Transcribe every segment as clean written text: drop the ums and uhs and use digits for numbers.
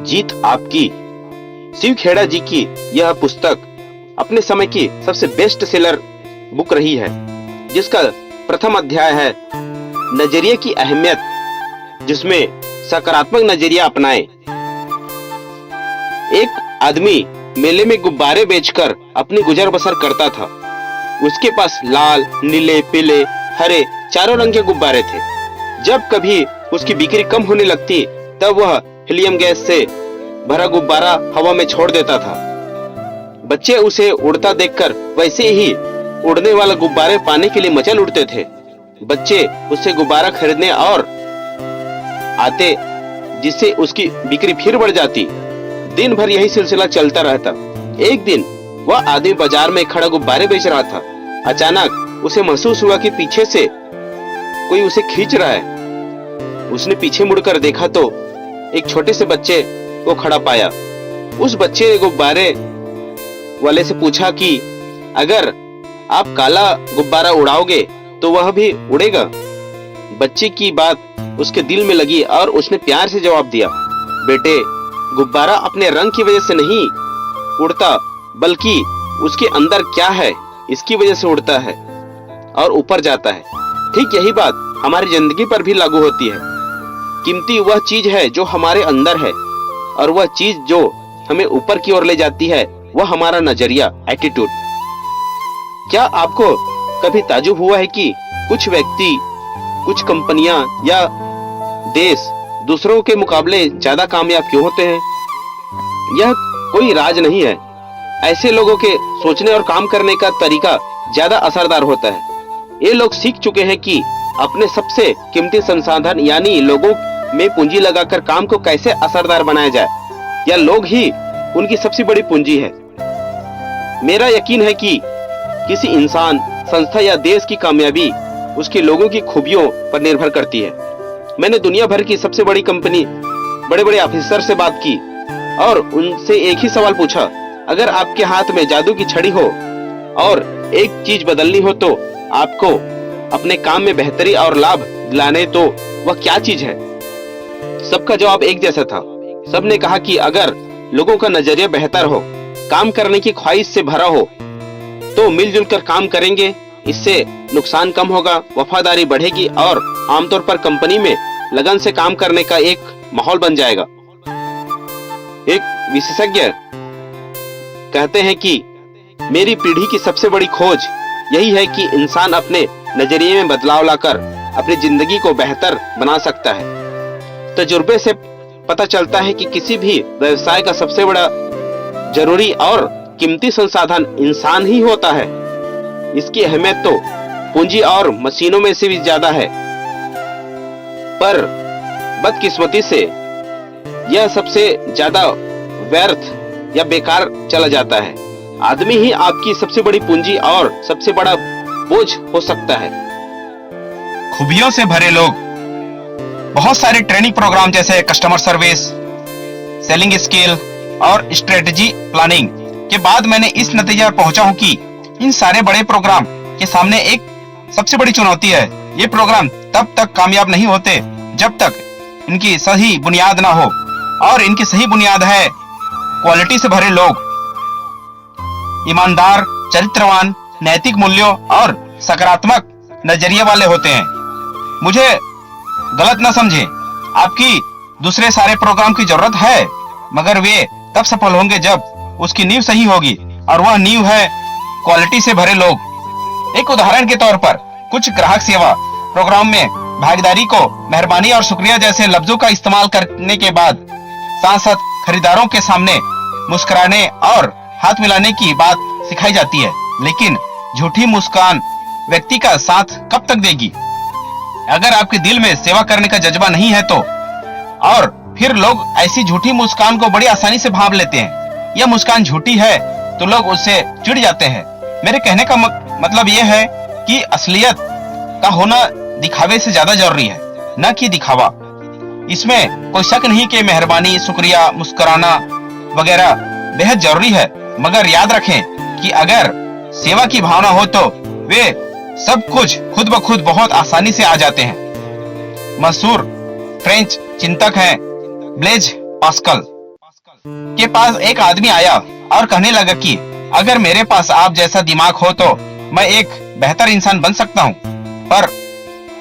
जीत आपकी। शिव खेड़ा जी की यह पुस्तक अपने समय की सबसे बेस्ट सेलर बुक रही है, जिसका प्रथम अध्याय है नजरिए की अहमियत, जिसमें सकारात्मक नजरिया अपनाएं। एक आदमी मेले में गुब्बारे बेचकर अपनी गुजर बसर करता था। उसके पास लाल, नीले, पीले, हरे चारों रंग के गुब्बारे थे। जब कभी उसकी बिक्री कम होने लगती तब वह हीलियम गैस से भरा गुब्बारा हवा में छोड़ देता था। बच्चे उसे उड़ता देखकर वैसे ही उड़ने वाला गुब्बारे पाने के लिए मचल उड़ते थे। बच्चे उससे गुब्बारा खरीदने और आते, जिससे उसकी बिक्री फिर बढ़ जाती। दिन भर यही सिलसिला चलता रहता। एक दिन वह आदमी बाजार में खड़ा गुब्बारे बेच रहा था। अचानक उसे महसूस हुआ कि पीछे से कोई उसे खींच रहा है। उसने पीछे मुड़कर देखा तो एक छोटे से बच्चे को खड़ा पाया। उस बच्चे ने गुब्बारे वाले से पूछा कि अगर आप काला गुब्बारा उड़ाओगे तो वह भी उड़ेगा। बच्चे की बात उसके दिल में लगी और उसने प्यार से जवाब दिया, बेटे, गुब्बारा अपने रंग की वजह से नहीं उड़ता, बल्कि उसके अंदर क्या है इसकी वजह से उड़ता है और ऊपर जाता है। ठीक यही बात हमारी जिंदगी पर भी लागू होती है। कीमती वह चीज है जो हमारे अंदर है, और वह चीज जो हमें ऊपर की ओर ले जाती है वह हमारा नजरिया, एटीट्यूड। क्या आपको कभी ताज्जुब हुआ है कि कुछ व्यक्ति, कुछ कंपनियां या देश दूसरों के मुकाबले ज्यादा कामयाब क्यों होते हैं? यह कोई राज नहीं है। ऐसे लोगों के सोचने और काम करने का तरीका ज्यादा असरदार होता है। ये लोग सीख चुके हैं कि अपने सबसे कीमती संसाधन यानी लोगों में पूंजी लगाकर काम को कैसे असरदार बनाया जाए, या लोग ही उनकी सबसे बड़ी पूंजी है। मेरा यकीन है कि किसी इंसान, संस्था या देश की कामयाबी उसके लोगों की खूबियों पर निर्भर करती है। मैंने दुनिया भर की सबसे बड़ी कंपनी, बड़े बड़े ऑफिसर से बात की और उनसे एक ही सवाल पूछा, अगर आपके हाथ में जादू की छड़ी हो और एक चीज बदलनी हो तो आपको अपने काम में बेहतरी और लाभ दिलाने, तो वह क्या चीज है? सबका जवाब एक जैसा था। सबने कहा कि अगर लोगों का नजरिया बेहतर हो, काम करने की ख्वाहिश से भरा हो, तो मिलजुल कर काम करेंगे। इससे नुकसान कम होगा, वफादारी बढ़ेगी और आमतौर पर कंपनी में लगन से काम करने का एक माहौल बन जाएगा। एक विशेषज्ञ कहते हैं कि मेरी पीढ़ी की सबसे बड़ी खोज यही है कि इंसान अपने नजरिए में बदलाव लाकर अपनी जिंदगी को बेहतर बना सकता है। तजुर्बे से पता चलता है कि किसी भी व्यवसाय का सबसे बड़ा, जरूरी और कीमती संसाधन इंसान ही होता है। इसकी अहमियत तो पूंजी और मशीनों में से भी ज्यादा है, पर बदकिस्मती से यह सबसे ज्यादा व्यर्थ या बेकार चला जाता है। आदमी ही आपकी सबसे बड़ी पूंजी और सबसे बड़ा बोझ हो सकता है। खूबियों से भरे लोग बहुत सारे ट्रेनिंग प्रोग्राम जैसे कस्टमर सर्विस, सेलिंग स्किल और स्ट्रेटजी प्लानिंग के बाद मैंने इस नतीजे पर पहुंचा हूं कि इन सारे बड़े प्रोग्राम के सामने एक सबसे बड़ी चुनौती है। ये प्रोग्राम तब तक कामयाब नहीं होते जब तक इनकी सही बुनियाद ना हो, और इनकी सही बुनियाद है क्वालिटी से भरे लोग, ईमानदार, चरित्रवान, नैतिक मूल्यों और सकारात्मक नजरिए वाले होते हैं। मुझे गलत ना समझें, आपकी दूसरे सारे प्रोग्राम की जरूरत है, मगर वे तब सफल होंगे जब उसकी नींव सही होगी, और वह नींव है क्वालिटी से भरे लोग। एक उदाहरण के तौर पर, कुछ ग्राहक सेवा प्रोग्राम में भागीदारी को मेहरबानी और शुक्रिया जैसे लफ्जों का इस्तेमाल करने के बाद साथ साथ खरीदारों के सामने मुस्कुराने और हाथ मिलाने की बात सिखाई जाती है। लेकिन झूठी मुस्कान व्यक्ति का साथ कब तक देगी? अगर आपके दिल में सेवा करने का जज्बा नहीं है तो, और फिर लोग ऐसी झूठी मुस्कान को बड़ी आसानी से भांप लेते हैं। यह मुस्कान झूठी है तो लोग उससे चिढ़ जाते हैं। मेरे कहने का मतलब यह है कि असलियत का होना दिखावे से ज्यादा जरूरी है, न कि दिखावा। इसमें कोई शक नहीं कि मेहरबानी, शुक्रिया, मुस्कुराना वगैरह बेहद जरूरी है, मगर याद रखें कि अगर सेवा की भावना हो तो वे सब कुछ खुद ब खुद बहुत आसानी से आ जाते हैं। मशहूर फ्रेंच चिंतक हैं ब्लेज पास्कल। के पास एक आदमी आया और कहने लगा कि अगर मेरे पास आप जैसा दिमाग हो तो मैं एक बेहतर इंसान बन सकता हूँ। पर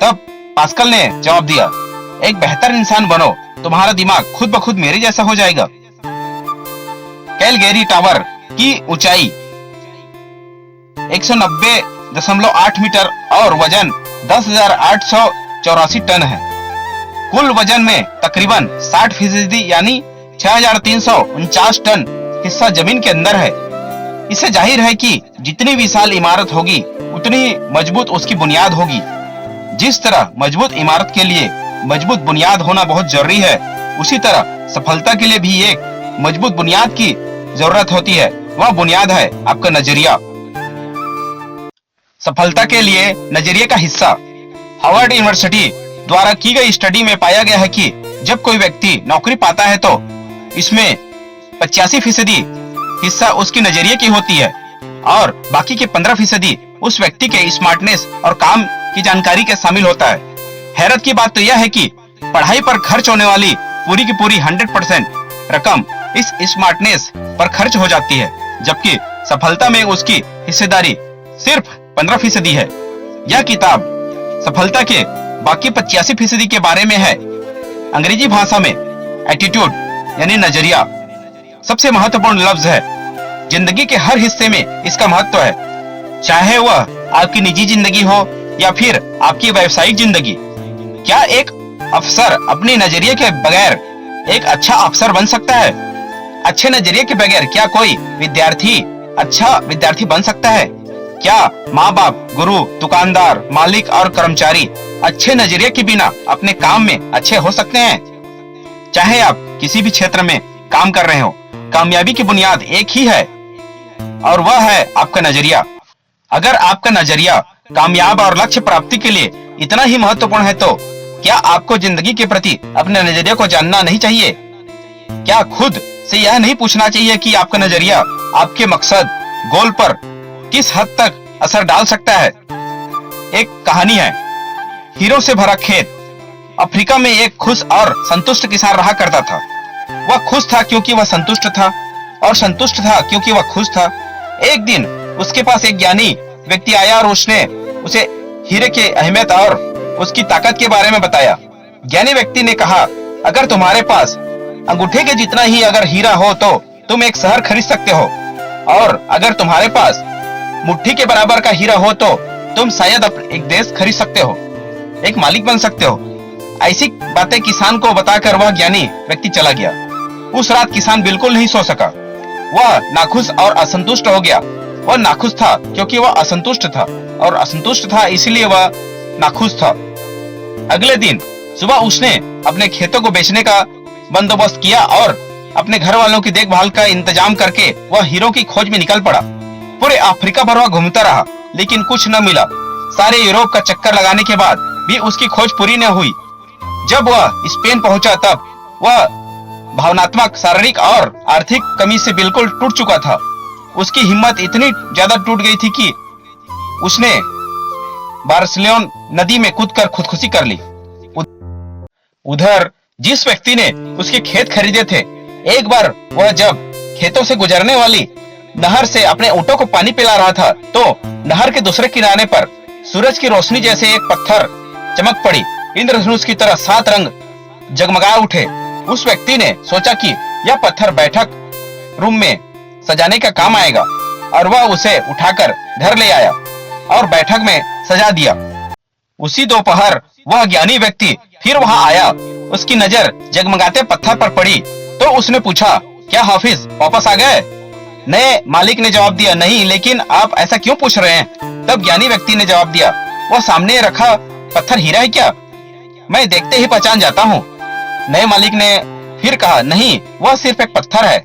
तब पास्कल ने जवाब दिया, एक बेहतर इंसान बनो, तुम्हारा दिमाग खुद ब खुद मेरे जैसा हो जाएगा। कैलगेरी टावर की ऊंचाई 190.8 मीटर और वजन 10,884 टन है। कुल वजन में तकरीबन 60% यानी 6,349 टन हिस्सा जमीन के अंदर है। इससे जाहिर है कि जितनी विशाल इमारत होगी उतनी मजबूत उसकी बुनियाद होगी। जिस तरह मजबूत इमारत के लिए मजबूत बुनियाद होना बहुत जरूरी है, उसी तरह सफलता के लिए भी एक मजबूत बुनियाद की जरूरत होती है। वह बुनियाद है आपका नजरिया। सफलता के लिए नजरिए का हिस्सा। हार्वर्ड यूनिवर्सिटी द्वारा की गई स्टडी में पाया गया है कि जब कोई व्यक्ति नौकरी पाता है तो इसमें 85% हिस्सा उसकी नजरिए की होती है और बाकी के 15% उस व्यक्ति के स्मार्टनेस और काम की जानकारी के शामिल होता है। हैरत की बात तो यह है कि पढ़ाई पर खर्च होने वाली पूरी की पूरी 100% रकम इस स्मार्टनेस पर खर्च हो जाती है, जबकि सफलता में उसकी हिस्सेदारी सिर्फ 15% है। यह किताब सफलता के बाकी 85% के बारे में है। अंग्रेजी भाषा में एटीट्यूड यानी नजरिया सबसे महत्वपूर्ण लफ्ज है। जिंदगी के हर हिस्से में इसका महत्व है, चाहे वह आपकी निजी जिंदगी हो या फिर आपकी व्यावसायिक जिंदगी। क्या एक अफसर अपने नजरिए के बगैर एक अच्छा अफसर बन सकता है? अच्छे नजरिए के बगैर क्या कोई विद्यार्थी अच्छा विद्यार्थी बन सकता है? क्या माँ बाप, गुरु, दुकानदार, मालिक और कर्मचारी अच्छे नजरिए के बिना अपने काम में अच्छे हो सकते हैं? चाहे आप किसी भी क्षेत्र में काम कर रहे हो, कामयाबी की बुनियाद एक ही है और वह है आपका नजरिया। अगर आपका नजरिया कामयाब और लक्ष्य प्राप्ति के लिए इतना ही महत्वपूर्ण है तो क्या आपको जिंदगी के प्रति अपने नजरिए को जानना नहीं चाहिए? क्या खुद से यह नहीं पूछना चाहिए कि आपका नजरिया आपके मकसद, गोल पर किस हद तक असर डाल सकता है? एक कहानी है, हीरो से भरा खेत। अफ्रीका में एक खुश और संतुष्ट किसान रहा करता था। वह खुश था क्योंकि वह संतुष्ट था और संतुष्ट था क्योंकि वह खुश था। एक दिन उसके पास एक ज्ञानी व्यक्ति आया और उसने उसे हीरे की अहमियत और उसकी ताकत के बारे में बताया। ज्ञानी व्यक्ति ने कहा, अगर तुम्हारे पास अंगूठे के जितना ही अगर हीरा हो तो तुम एक शहर खरीद सकते हो, और अगर तुम्हारे पास मुट्ठी के बराबर का हीरा हो तो तुम शायद एक देश खरीद सकते हो, एक मालिक बन सकते हो। ऐसी बातें किसान को बताकर वह ज्ञानी व्यक्ति चला गया। उस रात किसान बिल्कुल नहीं सो सका। वह नाखुश और असंतुष्ट हो गया। वह नाखुश था क्योंकि वह असंतुष्ट था और असंतुष्ट था इसलिए वह नाखुश था। अगले दिन सुबह उसने अपने खेतों को बेचने का बंदोबस्त किया और अपने घर वालों की देखभाल का इंतजाम करके वह हीरो की खोज में निकल पड़ा। पूरे अफ्रीका भर वह घूमता रहा लेकिन कुछ न मिला। सारे यूरोप का चक्कर लगाने के बाद भी उसकी खोज पूरी न हुई। जब वह स्पेन पहुंचा तब वह भावनात्मक, शारीरिक और आर्थिक कमी से बिल्कुल टूट चुका था। उसकी हिम्मत इतनी ज्यादा टूट गई थी कि उसने बार्सिलोन नदी में कूदकर खुदकुशी कर ली। उधर जिस व्यक्ति ने उसके खेत खरीदे थे, एक बार वह जब खेतों से गुजरने वाली नहर से अपने ऊँटों को पानी पिला रहा था तो नहर के दूसरे किनारे पर सूरज की रोशनी जैसे एक पत्थर चमक पड़ी। इंद्रधनुष की तरह 7 रंग जगमगा उठे। उस व्यक्ति ने सोचा कि यह पत्थर बैठक रूम में सजाने का काम आएगा और वह उसे उठाकर घर ले आया और बैठक में सजा दिया। उसी दोपहर वह ज्ञानी व्यक्ति फिर वहां आया। उसकी नजर जगमगाते पत्थर पर पड़ी तो उसने पूछा, क्या हाफिज वापस आ गए? नए मालिक ने जवाब दिया, नहीं, लेकिन आप ऐसा क्यों पूछ रहे हैं? तब ज्ञानी व्यक्ति ने जवाब दिया, वह सामने रखा पत्थर हीरा है क्या? मैं देखते ही पहचान जाता हूँ। नए मालिक ने फिर कहा, नहीं, वह सिर्फ एक पत्थर है।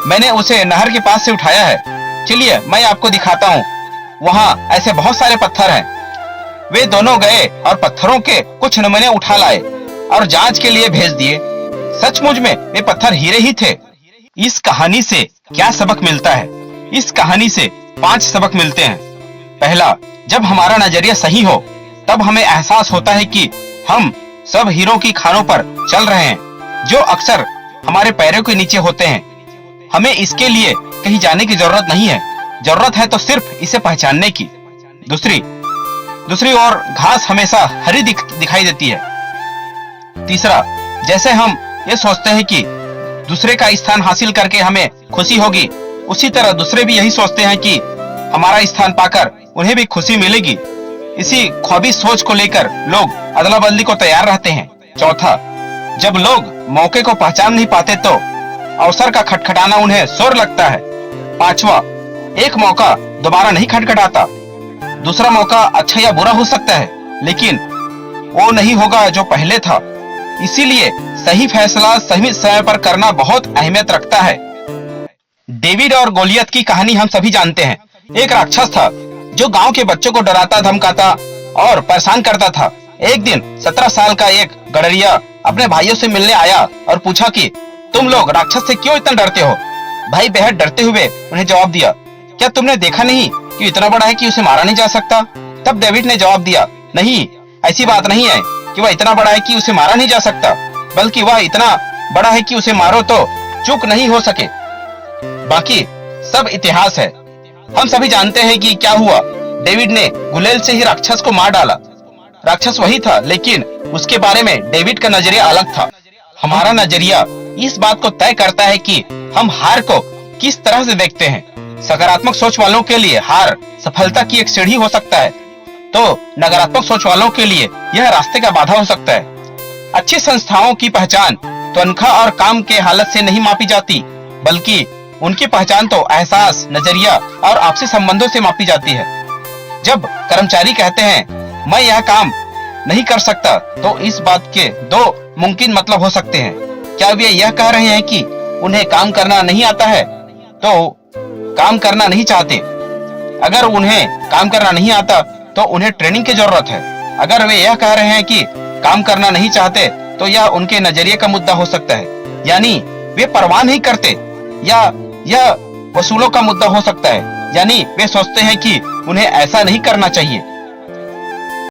मैंने उसे नहर के पास से उठाया है। चलिए मैं आपको दिखाता हूँ। वहाँ ऐसे बहुत सारे पत्थर हैं। वे दोनों गए और पत्थरों के कुछ नमूने उठा लाए और जांच के लिए भेज दिए। सचमुच में वे पत्थर हीरे ही थे। इस कहानी से क्या सबक मिलता है? इस कहानी से 5 सबक मिलते हैं। पहला, जब हमारा नजरिया सही हो तब हमें एहसास होता है कि हम सब हीरो की खानों पर चल रहे हैं जो अक्सर हमारे पैरों के नीचे होते हैं। हमें इसके लिए कहीं जाने की जरूरत नहीं है। जरूरत है तो सिर्फ इसे पहचानने की। दूसरी ओर घास हमेशा हरी दिखाई देती है। तीसरा, जैसे हम ये सोचते हैं कि दूसरे का स्थान हासिल करके हमें खुशी होगी, उसी तरह दूसरे भी यही सोचते हैं कि हमारा स्थान पाकर उन्हें भी खुशी मिलेगी। इसी ख्वाबी सोच को लेकर लोग अदला बदली को तैयार रहते हैं। चौथा, जब लोग मौके को पहचान नहीं पाते तो अवसर का खटखटाना उन्हें शोर लगता है। पांचवा, एक मौका दोबारा नहीं खटखटाता। दूसरा मौका अच्छा या बुरा हो सकता है, लेकिन वो नहीं होगा जो पहले था। इसीलिए सही फैसला सही समय पर करना बहुत अहमियत रखता है। डेविड और गोलियत की कहानी हम सभी जानते हैं। एक राक्षस था जो गांव के बच्चों को डराता धमकाता और परेशान करता था। एक दिन 17 साल का एक गडरिया अपने भाइयों से मिलने आया और पूछा कि तुम लोग राक्षस से क्यों इतना डरते हो? भाई बेहद डरते हुए उन्हें जवाब दिया, क्या तुमने देखा नहीं कि इतना बड़ा है कि उसे मारा नहीं जा सकता? तब डेविड ने जवाब दिया, नहीं, ऐसी बात नहीं है कि वह इतना बड़ा है कि उसे मारा नहीं जा सकता, बल्कि वह इतना बड़ा है कि उसे मारो तो चूक नहीं हो सके। बाकी सब इतिहास है। हम सभी जानते हैं कि क्या हुआ। डेविड ने गुलेल से ही राक्षस को मार डाला। राक्षस वही था, लेकिन उसके बारे में डेविड का नजरिया अलग था। हमारा नजरिया इस बात को तय करता है कि हम हार को किस तरह से देखते हैं। सकारात्मक सोच वालों के लिए हार सफलता की एक सीढ़ी हो सकता है, तो नकारात्मक सोच वालों के लिए यह रास्ते का बाधा हो सकता है। अच्छी संस्थाओं की पहचान तनख्वाह और काम के हालत से नहीं मापी जाती, बल्कि उनकी पहचान तो एहसास, नजरिया और आपसी संबंधों से मापी जाती है। जब कर्मचारी कहते हैं मैं यह काम नहीं कर सकता, तो इस बात के दो मुमकिन मतलब हो सकते हैं। क्या वे यह कह रहे हैं कि उन्हें काम करना नहीं आता है, तो काम करना नहीं चाहते? अगर उन्हें काम करना नहीं आता तो उन्हें ट्रेनिंग की जरूरत है। अगर वे यह कह रहे हैं कि काम करना नहीं चाहते, तो यह उनके नजरिए का मुद्दा हो सकता है, यानी वे परवाह नहीं करते, या यह वसूलों का मुद्दा हो सकता है, यानी वे सोचते हैं कि उन्हें ऐसा नहीं करना चाहिए।